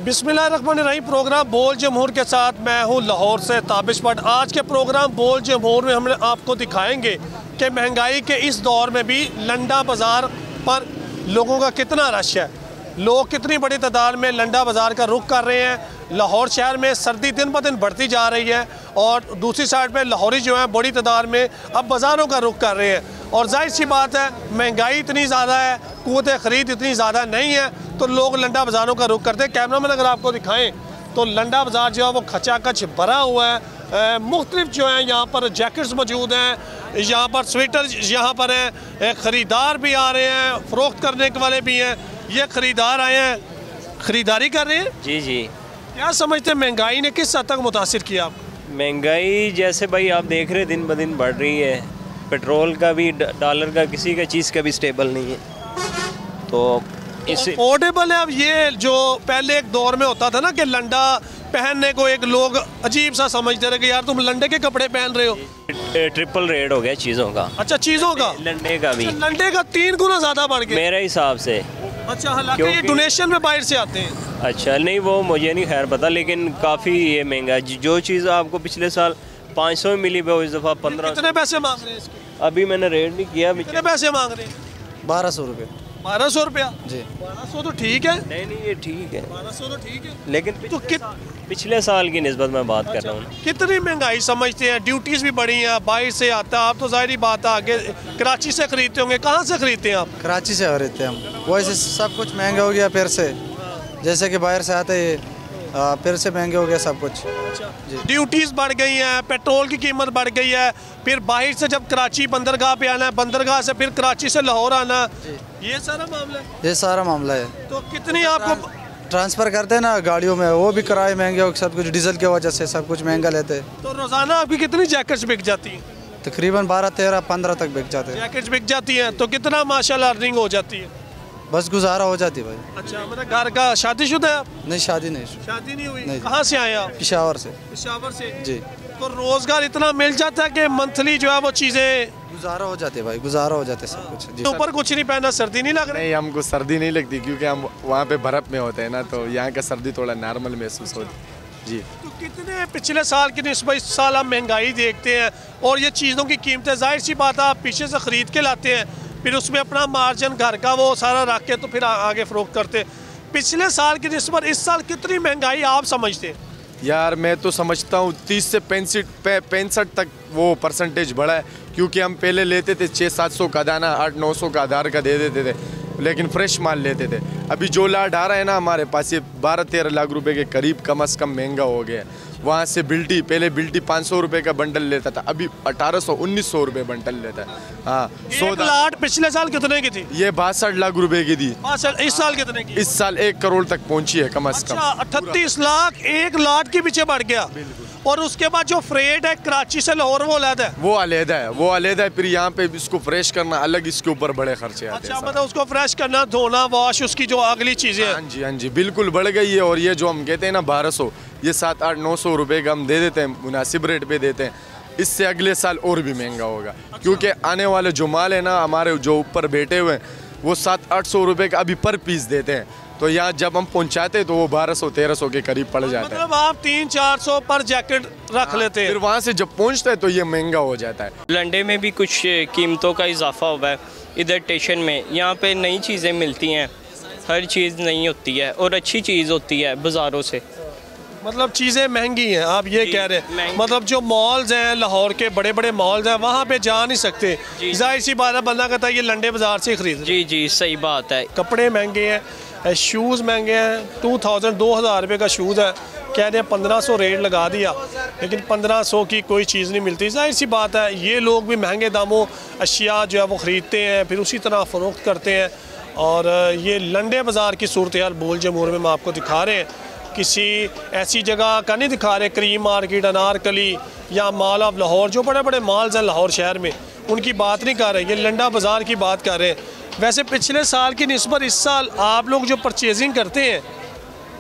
बिस्मिल्लाहिर्रहमानिर्रहीम। प्रोग्राम बोल जमहूर के साथ मैं हूँ लाहौर से ताबिश भट्ट। आज के प्रोग्राम बोल जमहूर में हम आपको दिखाएंगे कि महंगाई के इस दौर में भी लंडा बाज़ार पर लोगों का कितना रश है, लोग कितनी बड़ी तादाद में लंडा बाज़ार का रुख कर रहे हैं। लाहौर शहर में सर्दी दिन ब दिन बढ़ती जा रही है और दूसरी साइड पे लाहौरी जो है बड़ी तादाद में अब बाज़ारों का रुख कर रहे हैं। और जाहिर सी बात है, महंगाई इतनी ज़्यादा है, क़ुव्वत ख़रीद इतनी ज़्यादा नहीं है, तो लोग लंडा बाज़ारों का रुख करते हैं। कैमरामैन अगर आपको दिखाएं तो लंडा बाज़ार जो है वो खचाखच भरा हुआ है। मुख्तलिफ जो है यहाँ पर जैकेट्स मौजूद हैं, यहाँ पर स्वेटर यहाँ पर हैं, ख़रीदार भी आ रहे हैं, फ़रोख्त करने के वाले भी हैं। ये ख़रीदार आए हैं, ख़रीदारी कर रहे हैं। जी जी। क्या समझते हैं महंगाई ने किस हद तक मुतासिर किया आपको? महंगाई जैसे भाई आप देख रहे दिन ब दिन बढ़ रही है, पेट्रोल का भी, डॉलर का, किसी का चीज़ का भी स्टेबल नहीं है, तो इससे अफोर्डेबल है। अब ये जो पहले एक दौर में होता था ना कि लंडा पहनने को एक लोग अजीब सा समझते रहे कि यार तुम लंडे के कपड़े पहन रहे हो। ट्रिपल रेट हो गया चीज़ों का। अच्छा, चीज़ों का, लंडे का भी, लंडे का 3 गुना ज़्यादा बढ़ गया मेरे हिसाब से। अच्छा, हालांकि ये डोनेशन में बाहर से आते हैं। अच्छा, नहीं वो मुझे नहीं खैर पता, लेकिन काफ़ी ये महंगा है। जो चीज़ आपको पिछले साल 500 में मिली वो इस दफ़ा 15। कितने पैसे मांग रहे हैं इसके? अभी मैंने रेट नहीं किया। कितने पैसे मांग रहे हैं? 1200 रुपये। 1200 रुपया जी। 1200 तो ठीक है। नहीं ये ठीक है, 1200 तो ठीक है, लेकिन तो पिछले साल की निस्बत में बात कर रहा हूँ। कितनी महंगाई समझते हैं? ड्यूटीज़ भी बढ़ी हैं, बाहर से आता है। आप तो जाहिर बात है आगे कराची से खरीदते होंगे, कहाँ से खरीदते हैं आप? कराची से खरीदते हैं हम। वैसे सब कुछ महंगा हो गया फिर से, जैसे कि बाहर से आते ही फिर से महंगे हो गया सब कुछ। ड्यूटीज़ बढ़ गई हैं, पेट्रोल की कीमत बढ़ गई है, फिर बाहर से जब कराची बंदरगाह पे आना है, बंदरगाह से फिर कराची से लाहौर आना, ये सारा मामला है। ये सारा मामला है। तो कितनी आपको ट्रांसफ़र करते हैं ना गाड़ियों में, वो भी किराए महंगे हो, सब कुछ डीजल की वजह से सब कुछ महंगा लेते हैं। तो रोज़ाना आपकी कितनी जैकेट्स बिक जाती हैं? तकरीबन 12, 13, 15 तक बिक जाते हैं। जैकेट्स बिक जाती हैं तो कितना माशाल्लाह अर्निंग हो जाती है? बस गुजारा हो जाती है भाई। अच्छा, मतलब घर का शादीशुदा है आप? नहीं, शादी नहीं। शादी नहीं हुई। नहीं। कहाँ से आए आप? पेशावर से। पेशावर से। जी। तो रोजगार इतना मिल जाता है कि मंथली जो है वो चीज़ें गुजारा हो जाते भाई, गुजारा हो जाते सब कुछ। जी। ऊपर कुछ नहीं पहना, सर्दी नहीं लग रही? नहीं, हमको सर्दी नहीं लगती क्योंकि हम वहाँ पे बर्फ़ में होते हैं ना, तो यहाँ का सर्दी थोड़ा नॉर्मल महसूस होती। जी। तो कितने पिछले साल की निस्बत इस साल आप महंगाई देखते हैं और ये चीज़ों की कीमतें, जाहिर सी बात है आप पीछे से ख़रीद के लाते हैं, फिर उसमें अपना मार्जिन घर का वो सारा रख के तो फिर आगे फ़रोख्त करते। पिछले साल की निस्बत इस साल कितनी महंगाई आप समझते हैं? यार मैं तो समझता हूँ 30 से 65 तक वो परसेंटेज बढ़ा है, क्योंकि हम पहले लेते थे 600-700 का दाना, 800-900 का आधार का दे देते थे, लेकिन फ्रेश माल लेते थे। अभी जो लाट आ रहा है ना हमारे पास, ये 12-13 लाख रुपए के करीब कम से कम महंगा हो गया। वहाँ से बिल्टी, पहले बिल्टी 500 रुपए का बंडल लेता था, अभी 1800-1900 रुपए बंडल लेता है। हाँ, 1 लाख पिछले साल कितने की थी? ये 62 लाख रुपए की थी। इस साल कितने की? इस साल 1 करोड़ तक पहुँची है कम से कम। अच्छा, 38 लाख 1 लाख के पीछे बढ़ गया। और उसके बाद जो फ्रेट है कराची से लाहौर वो अलग है। वो अलहदा है, वो अलहदा है। फिर यहाँ पे इसको फ्रेश करना अलग, इसके ऊपर बड़े खर्चे आते हैं। अच्छा, मतलब उसको फ्रेश करना, धोना, वॉश, उसकी जो अगली चीज़ें हैं। हाँ जी, हाँ जी, बिल्कुल बढ़ गई है। और ये जो हम कहते हैं ना 1200, ये 700-800-900 रुपए का हम दे देते हैं, मुनासिब रेट पे देते हैं। इससे अगले साल और भी महंगा होगा, क्योंकि आने वाले जो माल है ना हमारे जो ऊपर बैठे हुए हैं, वो 700-800 रुपए का अभी पर पीस देते हैं, तो यहाँ जब हम पहुँचाते हैं तो वो 1200-1300 के करीब पड़ जाता है। मतलब आप 300-400 पर जैकेट रख लेते हैं। फिर वहाँ से जब पहुँचता है तो ये महंगा हो जाता है। लंडे में भी कुछ कीमतों का इजाफा हुआ है। इधर स्टेशन में यहाँ पे नई चीज़ें मिलती हैं, हर चीज़ नई होती है और अच्छी चीज़ होती है बाज़ारों से। मतलब चीज़ें महंगी हैं, आप ये कह रहे हैं? मतलब जो मॉल्स हैं लाहौर के, बड़े बड़े मॉल्स हैं, वहाँ पे जा नहीं सकते। जाहिर सी बात है, बंदा कहता है ये लंडे बाज़ार से खरीद। जी जी, सही बात है। कपड़े महंगे हैं, शूज़ महंगे हैं। 2000 रुपये का शूज़ है, कह रहे हैं 1500 रेट लगा दिया, लेकिन 1500 की कोई चीज़ नहीं मिलती। जाहिर सी बात है, ये लोग भी महंगे दामों अशिया जो है वो ख़रीदते हैं, फिर उसी तरह फ़रोख्त करते हैं। और ये लंडे बाज़ार की सूरत हाल बोल जमहूर में हम आपको दिखा रहे हैं। किसी ऐसी जगह का नहीं दिखा रहे, करीम मार्केट, अनारकली या मॉल ऑफ लाहौर, जो बड़े बड़े मॉल्स हैं लाहौर शहर में, उनकी बात नहीं कर रहे, ये लंडा बाज़ार की बात कर रहे हैं। वैसे पिछले साल की निस्बत इस साल आप लोग जो परचेजिंग करते हैं,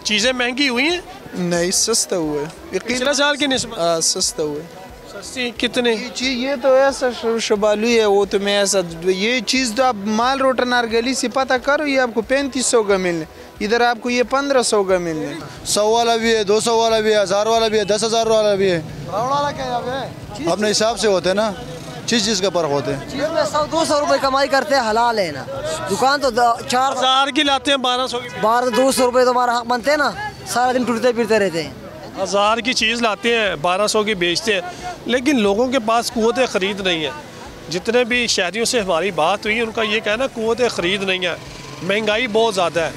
चीज़ें महंगी हुई हैं? नहीं, सस्ता हुआ है पिछले साल की निस्बत। सस्ता हुआ है। सस्ती कितने? ये तो ऐसा शबालू है, वो तो मैं ऐसा, ये चीज़ तो आप माल रोटा नारगली से पता करो, ये आपको 3500 का मिलने, इधर आपको ये 1500 का मिल रहा है। 100 वाला भी है, 200 वाला भी है, 1000 वाला भी है, 10,000 वाला भी है। अपने हिसाब से होते हैं ना, चीज़ का फर्क होते हैं। चीज़ में 100-200 रुपए कमाई करते हैं, हलाल है ना। दुकान तो 4 हजार की लाते हैं 1200 की, 1200 रुपए तो हमारा हक बनते हैं ना, सारा दिन टूटते फिरते रहते हैं। 1000 की चीज़ लाते हैं 1200 की बेचते हैं, लेकिन लोगों के पास क़ुव्वत ख़रीद नहीं है। जितने भी शहरियों से हमारी बात हुई उनका ये कहना क़ुव्वत ख़रीद नहीं है, महंगाई बहुत ज़्यादा है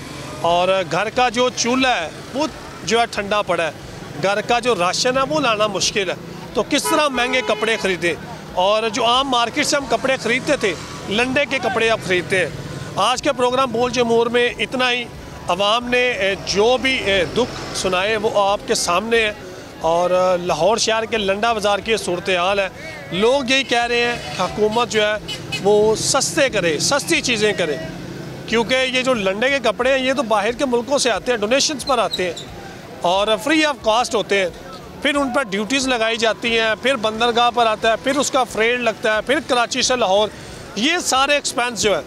और घर का जो चूल्हा है वो जो है ठंडा पड़ा है, घर का जो राशन है वो लाना मुश्किल है, तो किस तरह महंगे कपड़े ख़रीदें। और जो आम मार्केट से हम कपड़े ख़रीदते थे, लंडे के कपड़े अब ख़रीदते हैं। आज के प्रोग्राम बोल जमहूर में इतना ही। अवाम ने जो भी दुख सुनाए वो आपके सामने है और लाहौर शहर के लंडा बाज़ार की सूरत हाल है। लोग यही कह रहे हैं कि हुकूमत जो है वो सस्ते करे, सस्ती चीज़ें करे, क्योंकि ये जो लंडे के कपड़े हैं ये तो बाहर के मुल्कों से आते हैं, डोनेशंस पर आते हैं और फ्री ऑफ कॉस्ट होते हैं। फिर उन पर ड्यूटीज़ लगाई जाती हैं, फिर बंदरगाह पर आता है, फिर उसका फ्रेट लगता है, फिर कराची से लाहौर, ये सारे एक्सपेंस जो है।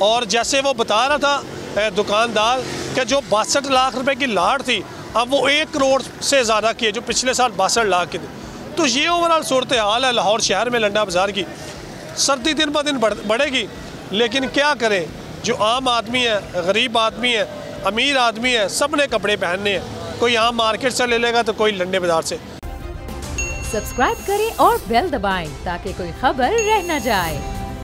और जैसे वो बता रहा था दुकानदार कि जो 62 लाख रुपए की लाट थी अब वो 1 करोड़ से ज़्यादा की है, जो पिछले साल 62 लाख की थी। तो ये ओवरऑल सूरत हाल है लाहौर शहर में लंडा बाज़ार की। सर्दी दिन ब दिन बढ़ेगी, लेकिन क्या करें, जो आम आदमी है, गरीब आदमी है, अमीर आदमी है, सब ने कपड़े पहनने हैं। कोई आम मार्केट से ले लेगा तो कोई लंडे बाज़ार से। सब्सक्राइब करें और बेल दबाएं ताकि कोई खबर रह न जाए।